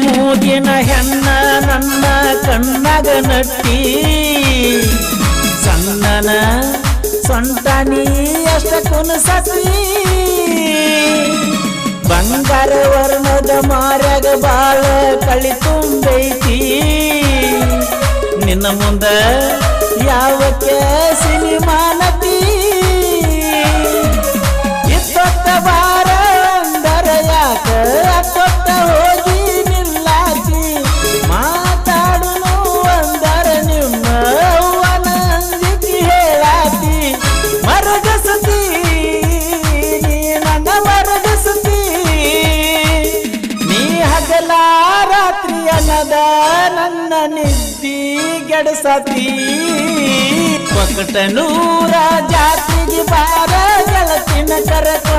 ಮೂಗಿನ ಹೆಣ್ಣ ನನ್ನ ಕಣ್ಣಾಗ ನಟ್ಟಿ ಸಣ್ಣನ ಸೊಂಟನಿ ಅಷ್ಟ ಕುನಸತಿ ಬಂಗಾರ ವರ್ಣದ ಮಾರ್ಯಾಗ ಬಾಳ ಕಳಿ ತುಂಬೈತಿ ನಿನ್ನ ಮುಂದ ಯಾವಕ್ಕೆ ಸಿನಿಮಾನತಿ ಇತ್ತೊತ್ತ ಬಾರ ಅಂದರ ಯಾಕ ಅತ್ತೊತ್ತ ಹೋಗಿ ನಿಲ್ಲಾಕಿ ಮಾತಾಡುನು ಅಂದರ ನಿಮ್ಮ ಅವ್ವನ ಅಂಜಿಕೆ ಹೇಳಾತಿ ಮರಗಸತಿ ನೀ ನನ್ನ ಮರಗಸತಿ ನೀ ಹಗಲ ರಾತ್ರಿ ಅನ್ನದ ನನ್ನ ನಿದ್ದಿ ಗೆಡಸತಿ ಒಕ್ಕಟನೂರ ಜಾತಿಗೆ ಬಾರ ಗೆಳತಿನ ಕರಕೊಂಡು